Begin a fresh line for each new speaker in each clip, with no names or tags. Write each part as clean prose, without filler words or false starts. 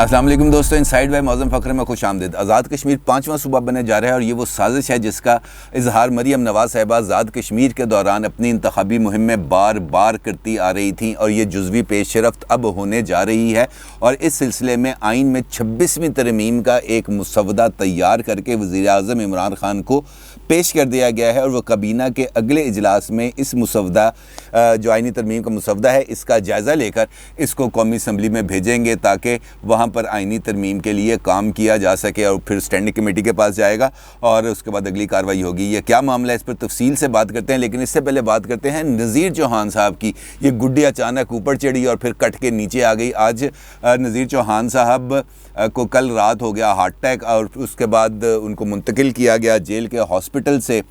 السلام علیکم دوستو، انسائیڈ بائی معظم فخر میں خوش آمدید۔ آزاد کشمیر 5واں صوبہ بننے جا رہا ہے اور یہ وہ سازش ہے جس کا اظہار مریم نواز صاحبہ آزاد کشمیر کے دوران اپنی انتخابی مہم میں بار بار کرتی آ رہی تھیں، اور یہ جزوی پیش رفت اب ہونے جا رہی ہے۔ اور اس سلسلے میں آئین میں 26ویں ترمیم کا ایک مسودہ تیار کر کے وزیر اعظم عمران خان کو پیش کر دیا گیا ہے، اور وہ کابینہ کے اگلے اجلاس میں اس مسودہ جو آئینی ترمیم کا مسودہ ہے اس کا جائزہ لے کر اس کو قومی اسمبلی میں بھیجیں گے تاکہ وہاں پر آئینی ترمیم کے لیے کام کیا جا سکے، اور پھر اسٹینڈنگ کمیٹی کے پاس جائے گا اور اس کے بعد اگلی کارروائی ہوگی۔ یہ کیا معاملہ ہے اس پر تفصیل سے بات کرتے ہیں، لیکن اس سے پہلے بات کرتے ہیں نذیر چوہان صاحب کی۔ یہ گڈی اچانک اوپر چڑھی اور پھر کٹ کے نیچے آ گئی۔ آج نذیر چوہان صاحب کو کل رات ہو گیا ہارٹ اٹیک، اور اس کے بعد ان کو منتقل کیا گیا جیل کے ہاسپٹل سے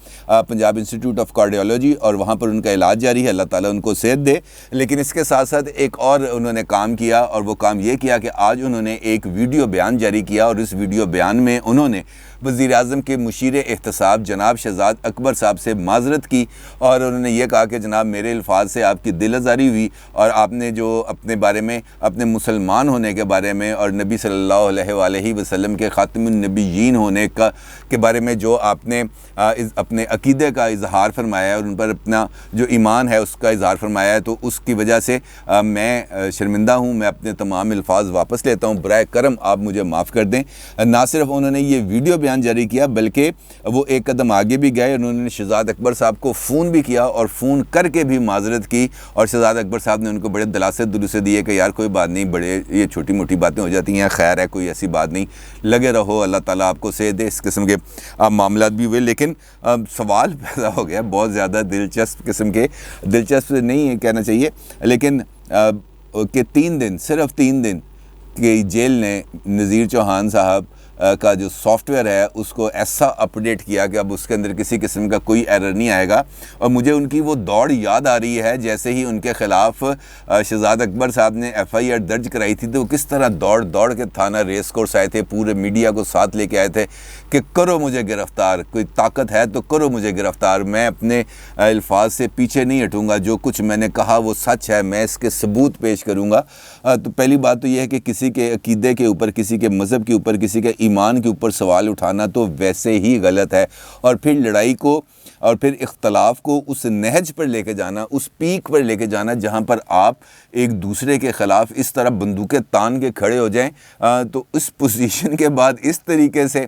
پنجاب انسٹیٹیوٹ آف کارڈیولوجی، اور وہاں پر ان کا علاج جاری ہے۔ اللہ تعالیٰ ان کو صحت دے۔ لیکن اس کے ساتھ ساتھ ایک اور انہوں نے کام کیا، اور وہ کام یہ کیا کہ آج انہوں نے ایک ویڈیو بیان جاری کیا، اور اس ویڈیو بیان میں انہوں نے وزیر اعظم کے مشیر احتساب جناب شہزاد اکبر صاحب سے معذرت کی، اور انہوں نے یہ کہا کہ جناب میرے الفاظ سے آپ کی دل آزاری ہوئی، اور آپ نے جو اپنے بارے میں، اپنے مسلمان ہونے کے بارے میں اور نبی صلی اللہ علیہ وآلہ وسلم کے خاتم النبیین ہونے کے بارے میں جو آپ نے اپنے عقیدے کا اظہار فرمایا ہے اور ان پر اپنا جو ایمان ہے اس کا اظہار فرمایا ہے، تو اس کی وجہ سے میں شرمندہ ہوں۔ میں اپنے تمام الفاظ واپس لیتا ہوں، برائے کرم آپ مجھے معاف کر دیں۔ نہ صرف انہوں نے یہ ویڈیو بیان جاری کیا بلکہ وہ ایک قدم آگے بھی گئے، انہوں نے شہزاد اکبر صاحب کو فون بھی کیا اور فون کر کے بھی معذرت کی، اور شہزاد اکبر صاحب نے ان کو بڑے دلاسے دلوسے دیے کہ یار کوئی بات نہیں، بڑے یہ چھوٹی موٹی باتیں ہو جاتی ہیں، خیر ہے، کوئی ایسی بات نہیں، لگے رہو، اللہ تعالیٰ آپ کو صحت دے۔ اس قسم کے معاملات بھی ہوئے، لیکن سوال پیدا ہو گیا بہت زیادہ دلچسپ قسم کے، دلچسپ نہیں کہنا چاہیے لیکن کہ 3 دن، صرف 3 دن کہ جیل نے نذیر چوہان صاحب کا جو سافٹ ویئر ہے اس کو ایسا اپڈیٹ کیا کہ اب اس کے اندر کسی قسم کا کوئی ایرر نہیں آئے گا۔ اور مجھے ان کی وہ دوڑ یاد آ رہی ہے جیسے ہی ان کے خلاف شہزاد اکبر صاحب نے FIR درج کرائی تھی، تو وہ کس طرح دوڑ کے تھانہ ریس کورس آئے تھے، پورے میڈیا کو ساتھ لے کے آئے تھے کہ کرو مجھے گرفتار، کوئی طاقت ہے تو کرو مجھے گرفتار، میں اپنے الفاظ سے پیچھے نہیں ہٹوں گا، جو کچھ میں نے کہا وہ سچ ہے، میں اس کے ثبوت پیش کروں گا۔ تو پہلی بات تو یہ ہے کہ کسی کے عقیدے کے اوپر، کسی کے مذہب کے اوپر، کسی کے ایمان کے اوپر سوال اٹھانا تو ویسے ہی غلط ہے، اور پھر لڑائی کو اور پھر اختلاف کو اس نہج پر لے کے جانا، اس پیک پر لے کے جانا جہاں پر آپ ایک دوسرے کے خلاف اس طرح بندوقیں تان کے کھڑے ہو جائیں، تو اس پوزیشن کے بعد اس طریقے سے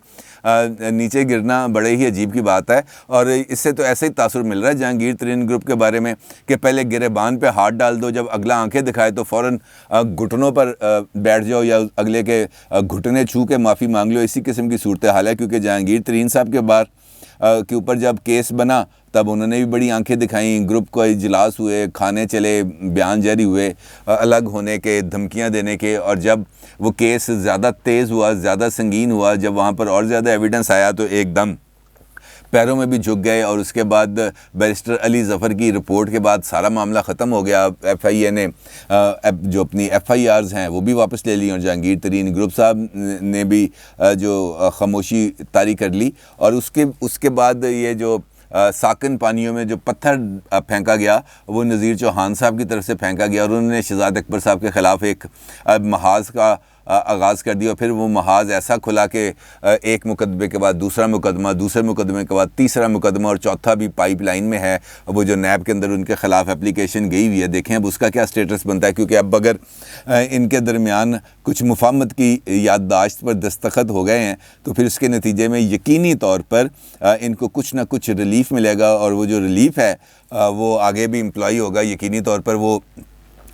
نیچے گرنا بڑے ہی عجیب کی بات ہے۔ اور اس سے تو ایسا ہی تاثر مل رہا ہے جہانگیر ترین گروپ کے بارے میں کہ پہلے گریبان پہ ہاتھ ڈال دو، جب اگلا آنکھیں دکھائے تو فوراً گھٹنوں پر بیٹھ جاؤ یا اگلے کے گھٹنے چھو کے معافی مانگ لو۔ اسی قسم کی صورتحال ہے، کیونکہ جہانگیر ترین صاحب کے اوپر جب کیس بنا تب انہوں نے بھی بڑی آنکھیں دکھائیں، گروپ کو اجلاس ہوئے، کھانے چلے، بیان جاری ہوئے الگ ہونے کے، دھمکیاں دینے کے، اور جب وہ کیس زیادہ تیز ہوا، زیادہ سنگین ہوا، جب وہاں پر اور زیادہ ایویڈنس آیا تو ایک دم پیروں میں بھی جھک گئے، اور اس کے بعد بیرسٹر علی ظفر کی رپورٹ کے بعد سارا معاملہ ختم ہو گیا۔ FIA نے جو اپنی FIRs ہیں وہ بھی واپس لے لی، اور جہانگیر ترین گروپ صاحب نے بھی جو خاموشی طاری کر لی، اور اس کے بعد یہ جو ساکن پانیوں میں جو پتھر پھینکا گیا وہ نذیر چوہان صاحب کی طرف سے پھینکا گیا، اور انہوں نے شہزاد اکبر صاحب کے خلاف ایک محاذ کا آغاز کر دیا، اور پھر وہ محاذ ایسا کھلا کہ ایک مقدمے کے بعد دوسرا مقدمہ، دوسرے مقدمے کے بعد تیسرا مقدمہ، اور چوتھا بھی پائپ لائن میں ہے، وہ جو نیب کے اندر ان کے خلاف اپلیکیشن گئی ہوئی ہے، دیکھیں اب اس کا کیا سٹیٹس بنتا ہے، کیونکہ اب اگر ان کے درمیان کچھ مفاہمت کی یادداشت پر دستخط ہو گئے ہیں تو پھر اس کے نتیجے میں یقینی طور پر ان کو کچھ نہ کچھ ریلیف ملے گا، اور وہ جو ریلیف ہے وہ آگے بھی امپلائی ہوگا، یقینی طور پر وہ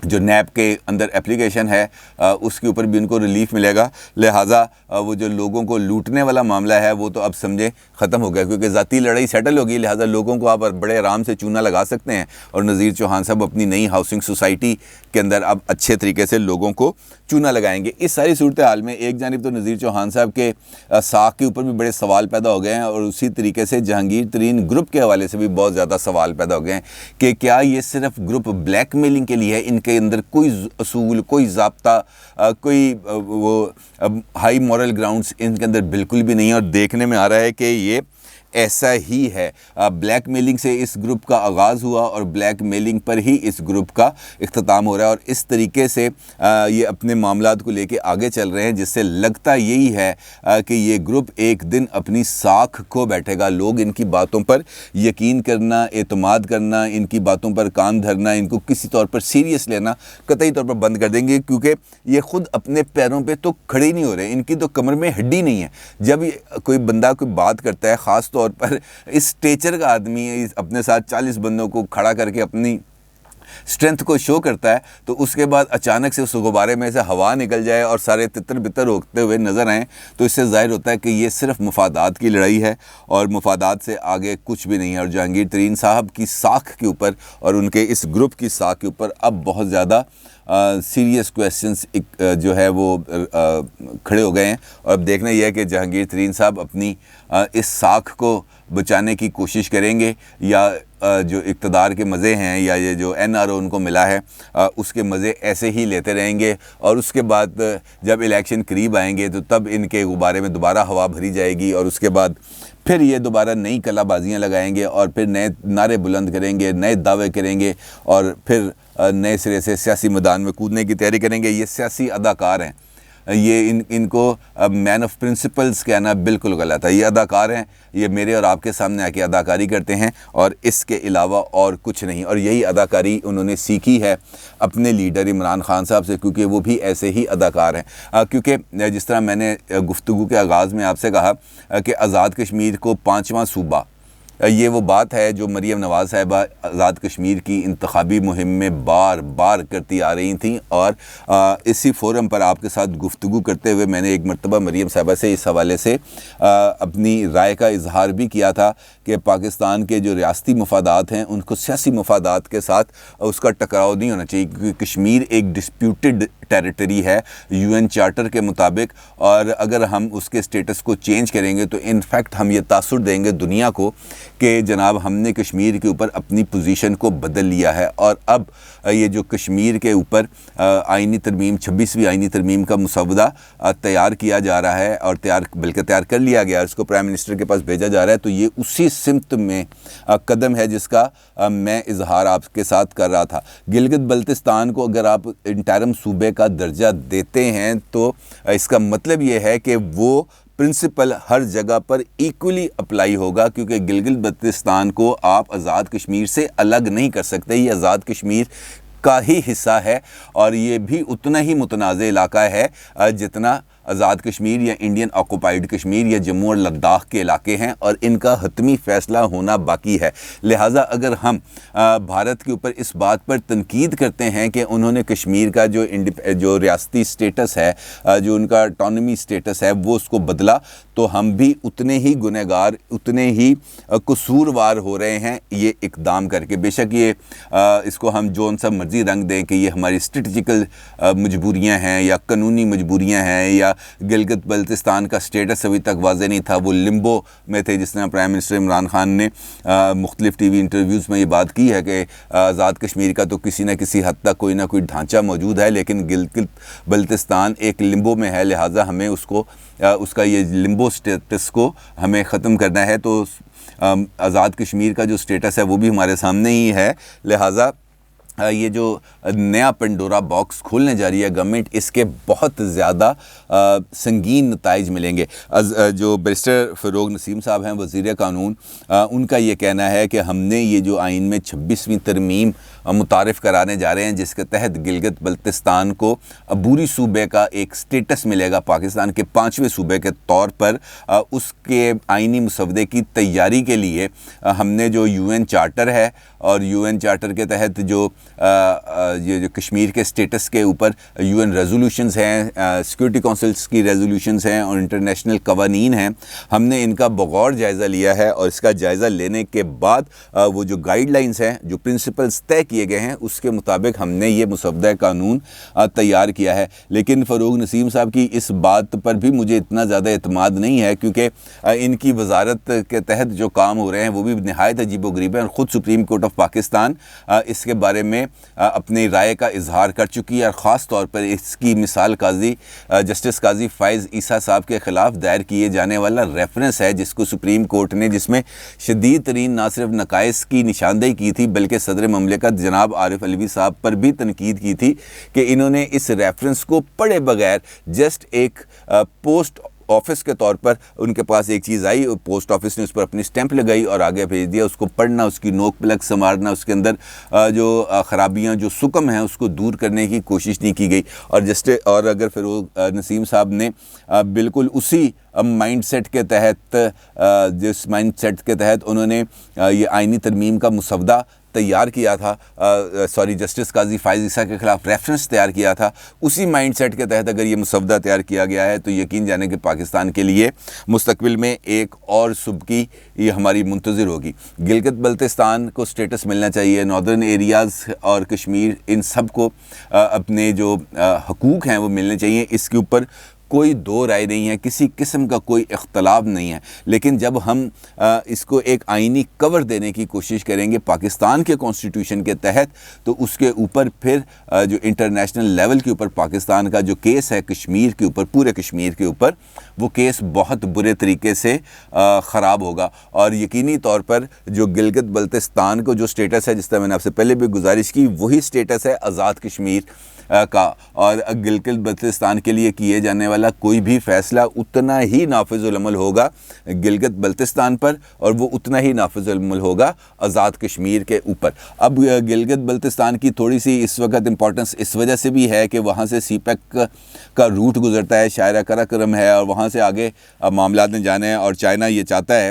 جو نیب کے اندر اپلیکیشن ہے اس کے اوپر بھی ان کو ریلیف ملے گا۔ لہٰذا وہ جو لوگوں کو لوٹنے والا معاملہ ہے وہ تو اب سمجھے ختم ہو گیا، کیونکہ ذاتی لڑائی سیٹل ہوگی، لہٰذا لوگوں کو آپ بڑے آرام سے چونا لگا سکتے ہیں، اور نذیر چوہان صاحب اپنی نئی ہاؤسنگ سوسائٹی کے اندر اب اچھے طریقے سے لوگوں کو چونا لگائیں گے۔ اس ساری صورتحال میں ایک جانب تو نذیر چوہان صاحب کے ساکھ کے اوپر بھی بڑے سوال پیدا ہو گئے ہیں، اور اسی طریقے سے جہانگیر ترین گروپ کے حوالے سے بھی بہت زیادہ سوال پیدا ہو گئے ہیں کہ کیا یہ صرف گروپ بلیک میلنگ کے لیے ہے، ان کے اندر کوئی اصول، کوئی ضابطہ، کوئی وہ ہائی مورل گراؤنڈز ان کے اندر بالکل بھی نہیں ہے، اور دیکھنے میں آ رہا ہے کہ یہ ایسا ہی ہے. بلیک میلنگ سے اس گروپ کا آغاز ہوا اور بلیک میلنگ پر ہی اس گروپ کا اختتام ہو رہا ہے, اور اس طریقے سے یہ اپنے معاملات کو لے کے آگے چل رہے ہیں, جس سے لگتا یہی ہے کہ یہ گروپ ایک دن اپنی ساکھ کھو بیٹھے گا. لوگ ان کی باتوں پر یقین کرنا, اعتماد کرنا, ان کی باتوں پر کان دھرنا, ان کو کسی طور پر سیریس لینا قطعی طور پر بند کر دیں گے, کیونکہ یہ خود اپنے پیروں پہ تو کھڑے نہیں ہو رہے, ان کی تو کمر میں ہڈی نہیں ہے. جب کوئی بندہ کوئی بات کرتا ہے, خاص طور پر اس اسٹیچر کا آدمی اپنے ساتھ 40 بندوں کو کھڑا کر کے اپنی اسٹرینتھ کو شو کرتا ہے, تو اس کے بعد اچانک سے اس غبارے میں سے ہوا نکل جائے اور سارے تتر بتر ہوتے ہوئے نظر آئیں, تو اس سے ظاہر ہوتا ہے کہ یہ صرف مفادات کی لڑائی ہے اور مفادات سے آگے کچھ بھی نہیں ہے. اور جہانگیر ترین صاحب کی ساکھ کے اوپر اور ان کے اس گروپ کی ساکھ کے اوپر اب بہت زیادہ سیریس کویسچنس جو ہے وہ کھڑے ہو گئے ہیں, اور اب دیکھنا یہ ہے کہ جہانگیر ترین صاحب اپنی اس ساکھ کو بچانے کی کوشش کریں گے, یا جو اقتدار کے مزے ہیں یا یہ جو این آر او ان کو ملا ہے اس کے مزے ایسے ہی لیتے رہیں گے, اور اس کے بعد جب الیکشن قریب آئیں گے تو تب ان کے غبارے میں دوبارہ ہوا بھری جائے گی, اور اس کے بعد پھر یہ دوبارہ نئی کلا بازیاں لگائیں گے اور پھر نئے نعرے بلند کریں گے, نئے دعوے کریں گے, اور پھر نئے سرے سے سیاسی میدان میں کودنے کی تیاری کریں گے. یہ سیاسی اداکار ہیں, یہ ان کو مین آف پرنسپلز کہنا بالکل غلط ہے. یہ اداکار ہیں, یہ میرے اور آپ کے سامنے آ کے اداکاری کرتے ہیں اور اس کے علاوہ اور کچھ نہیں, اور یہی اداکاری انہوں نے سیکھی ہے اپنے لیڈر عمران خان صاحب سے, کیونکہ وہ بھی ایسے ہی اداکار ہیں. کیونکہ جس طرح میں نے گفتگو کے آغاز میں آپ سے کہا کہ آزاد کشمیر کو 5واں صوبہ, یہ وہ بات ہے جو مریم نواز صاحبہ آزاد کشمیر کی انتخابی مہم میں بار بار کرتی آ رہی تھیں, اور اسی فورم پر آپ کے ساتھ گفتگو کرتے ہوئے میں نے ایک مرتبہ مریم صاحبہ سے اس حوالے سے اپنی رائے کا اظہار بھی کیا تھا کہ پاکستان کے جو ریاستی مفادات ہیں ان کو سیاسی مفادات کے ساتھ اس کا ٹکراؤ نہیں ہونا چاہیے, کیونکہ کشمیر ایک ڈسپیوٹڈ ٹیریٹری ہے یو این چارٹر کے مطابق, اور اگر ہم اس کے سٹیٹس کو چینج کریں گے تو انفیکٹ ہم یہ تاثر دیں گے دنیا کو کہ جناب ہم نے کشمیر کے اوپر اپنی پوزیشن کو بدل لیا ہے. اور اب یہ جو کشمیر کے اوپر آئینی ترمیم 26ویں آئینی ترمیم کا مسودہ تیار کیا جا رہا ہے, اور بلکہ تیار کر لیا گیا, اس کو پرائم منسٹر کے پاس بھیجا جا رہا ہے, تو یہ اسی سمت میں قدم ہے جس کا میں اظہار آپ کے ساتھ کر رہا تھا. گلگت بلتستان کو اگر آپ انٹرم صوبے کا درجہ دیتے ہیں تو اس کا مطلب یہ ہے کہ وہ پرنسپل ہر جگہ پر ایکولی اپلائی ہوگا, کیونکہ گلگت بلتستان کو آپ آزاد کشمیر سے الگ نہیں کر سکتے. یہ آزاد کشمیر کا ہی حصہ ہے, اور یہ بھی اتنا ہی متنازع علاقہ ہے جتنا آزاد کشمیر یا انڈین آکوپائیڈ کشمیر یا جموں اور لداخ کے علاقے ہیں, اور ان کا حتمی فیصلہ ہونا باقی ہے. لہٰذا اگر ہم بھارت کے اوپر اس بات پر تنقید کرتے ہیں کہ انہوں نے کشمیر کا جو ریاستی سٹیٹس ہے, جو ان کا اٹانومی سٹیٹس ہے, وہ اس کو بدلا, تو ہم بھی اتنے ہی گنہگار, اتنے ہی قصوروار ہو رہے ہیں یہ اقدام کر کے. بے شک یہ اس کو ہم جون سا مرضی رنگ دیں کہ یہ ہماری اسٹریٹجیکل مجبوریاں ہیں یا قانونی مجبوریاں ہیں, یا گلگت بلتستان کا سٹیٹس ابھی تک واضح نہیں تھا, وہ لمبو میں تھے, جس طرح پرائم منسٹر عمران خان نے مختلف ٹی وی انٹرویوز میں یہ بات کی ہے کہ آزاد کشمیر کا تو کسی نہ کسی حد تک کوئی نہ کوئی ڈھانچہ موجود ہے, لیکن گلگت بلتستان ایک لمبو میں ہے, لہٰذا ہمیں اس کا یہ لمبو سٹیٹس کو ہمیں ختم کرنا ہے. تو آزاد کشمیر کا جو سٹیٹس ہے وہ بھی ہمارے سامنے ہی ہے, لہٰذا یہ جو نیا پنڈورا باکس کھولنے جا رہی ہے گورنمنٹ, اس کے بہت زیادہ سنگین نتائج ملیں گے. جو بیرسٹر فروغ نسیم صاحب ہیں وزیر قانون, ان کا یہ کہنا ہے کہ ہم نے یہ جو آئین میں 26ویں ترمیم متعارف کرانے جا رہے ہیں, جس کے تحت گلگت بلتستان کو عبوری صوبے کا ایک سٹیٹس ملے گا پاکستان کے 5ویں صوبے کے طور پر, اس کے آئینی مسودے کی تیاری کے لیے ہم نے جو یو این چارٹر ہے, اور یو این چارٹر کے تحت جو یہ جو کشمیر کے سٹیٹس کے اوپر یو این ریزولوشنز ہیں, سیکورٹی کونسلز کی ریزولوشنز ہیں اور انٹرنیشنل قوانین ہیں, ہم نے ان کا بغور جائزہ لیا ہے, اور اس کا جائزہ لینے کے بعد وہ جو گائیڈ لائنز ہیں, جو پرنسپلز طے کیے گئے ہیں, اس کے مطابق ہم نے یہ مسودہ قانون تیار کیا ہے. لیکن فروغ نسیم صاحب کی اس بات پر بھی مجھے اتنا زیادہ اعتماد نہیں ہے, کیونکہ ان کی وزارت کے تحت جو کام ہو رہے ہیں وہ بھی نہایت عجیب و غریب ہیں, اور خود سپریم کورٹ آف پاکستان اس کے بارے میں میں اپنی رائے کا اظہار کر چکی ہے، اور خاص طور پر اس کی مثال جسٹس قاضی فائز عیسیٰ صاحب کے خلاف دائر کیے جانے والا ریفرنس ہے، جس کو سپریم کورٹ نے، جس میں شدید ترین نہ صرف نقائص کی نشاندہی کی تھی بلکہ صدر مملکت جناب عارف علوی صاحب پر بھی تنقید کی تھی کہ انہوں نے اس ریفرنس کو پڑھے بغیر جسٹ ایک پوسٹ آفس کے طور پر ان کے پاس ایک چیز آئی، پوسٹ آفس نے اس پر اپنی سٹیمپ لگائی اور آگے بھیج دیا، اس کو پڑھنا، اس کی نوک پلک سنوارنا، اس کے اندر جو خرابیاں جو سکم ہیں اس کو دور کرنے کی کوشش نہیں کی گئی۔ اور اگر فیروز نسیم صاحب نے بالکل اسی مائنڈ سیٹ کے تحت جس مائنڈ سیٹ کے تحت انہوں نے یہ آئینی ترمیم کا مسودہ تیار کیا تھا، جسٹس قاضی فائز عیسیٰ کے خلاف ریفرنس تیار کیا تھا، اسی مائنڈ سیٹ کے تحت اگر یہ مسودہ تیار کیا گیا ہے تو یقین جانے کہ پاکستان کے لیے مستقبل میں ایک اور سبکی یہ ہماری منتظر ہوگی۔ گلگت بلتستان کو سٹیٹس ملنا چاہیے، ناردرن ایریاز اور کشمیر، ان سب کو اپنے جو حقوق ہیں وہ ملنے چاہیے، اس کے اوپر کوئی دو رائے نہیں ہے، کسی قسم کا کوئی اختلاف نہیں ہے، لیکن جب ہم اس کو ایک آئینی کور دینے کی کوشش کریں گے پاکستان کے کانسٹیٹیوشن کے تحت، تو اس کے اوپر پھر جو انٹرنیشنل لیول کے اوپر پاکستان کا جو کیس ہے کشمیر کے اوپر، پورے کشمیر کے اوپر، وہ کیس بہت برے طریقے سے خراب ہوگا۔ اور یقینی طور پر جو گلگت بلتستان کو جو سٹیٹس ہے، جس طرح میں نے آپ سے پہلے بھی گزارش کی، وہی سٹیٹس ہے آزاد کشمیر کا، اور گلگت بلتستان کے لیے کیے جانے والا کوئی بھی فیصلہ اتنا ہی نافذ العمل ہوگا گلگت بلتستان پر، اور وہ اتنا ہی نافذ العمل ہوگا آزاد کشمیر کے اوپر۔ اب گلگت بلتستان کی تھوڑی سی اس وقت امپورٹنس اس وجہ سے بھی ہے کہ وہاں سے سی پیک کا روٹ گزرتا ہے، شاہراہ قراقرم ہے، اور وہاں سے آگے معاملات میں جانے ہیں، اور چائنا یہ چاہتا ہے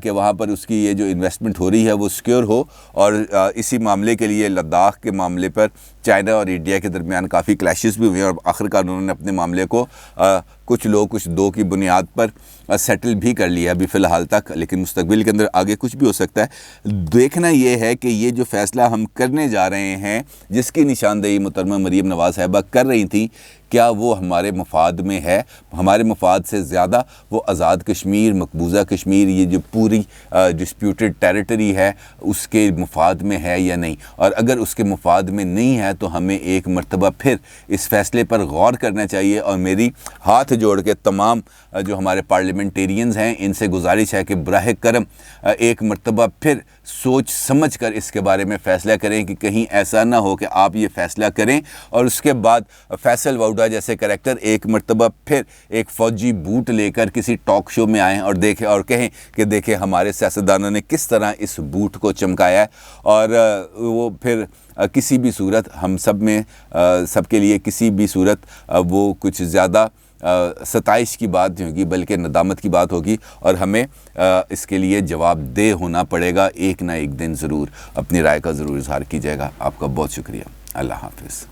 کہ وہاں پر اس کی یہ جو انویسٹمنٹ ہو رہی ہے وہ سیکیور ہو، اور اسی معاملے کے لیے لداخ کے معاملے پر چائنا اور انڈیا کے درمیان کافی کلیشز بھی ہوئے، اور آخرکار انہوں نے اپنے معاملے کو کچھ دو کی بنیاد پر سیٹل بھی کر لیا ابھی فی الحال تک، لیکن مستقبل کے اندر آگے کچھ بھی ہو سکتا ہے۔ دیکھنا یہ ہے کہ یہ جو فیصلہ ہم کرنے جا رہے ہیں، جس کی نشاندہی محترمہ مریم نواز صاحبہ کر رہی تھیں، کیا وہ ہمارے مفاد میں ہے؟ ہمارے مفاد سے زیادہ وہ آزاد کشمیر، مقبوضہ کشمیر، یہ جو پوری ڈسپیوٹڈ ٹیریٹری ہے، اس کے مفاد میں ہے یا نہیں؟ اور اگر اس کے مفاد میں نہیں ہے تو ہمیں ایک مرتبہ پھر اس فیصلے پر غور کرنا چاہیے، اور میری ہاتھ جوڑ کے تمام جو ہمارے پارلیمنٹیرینز ہیں ان سے گزارش ہے کہ براہ کرم ایک مرتبہ پھر سوچ سمجھ کر اس کے بارے میں فیصلہ کریں، کہ کہیں ایسا نہ ہو کہ آپ یہ فیصلہ کریں اور اس کے بعد فیصل واؤڈا جیسے کریکٹر ایک مرتبہ پھر ایک فوجی بوٹ لے کر کسی ٹاک شو میں آئیں اور دیکھیں اور کہیں کہ دیکھیں ہمارے سیاستدانوں نے کس طرح اس بوٹ کو چمکایا ہے، اور وہ پھر کسی بھی صورت ہم سب کے لیے کسی بھی صورت وہ کچھ زیادہ ستائش کی بات نہیں ہوگی بلکہ ندامت کی بات ہوگی، اور ہمیں اس کے لیے جواب دہ ہونا پڑے گا ایک نہ ایک دن ضرور۔ اپنی رائے کا ضرور اظہار کیجیے گا۔ آپ کا بہت شکریہ۔ اللہ حافظ۔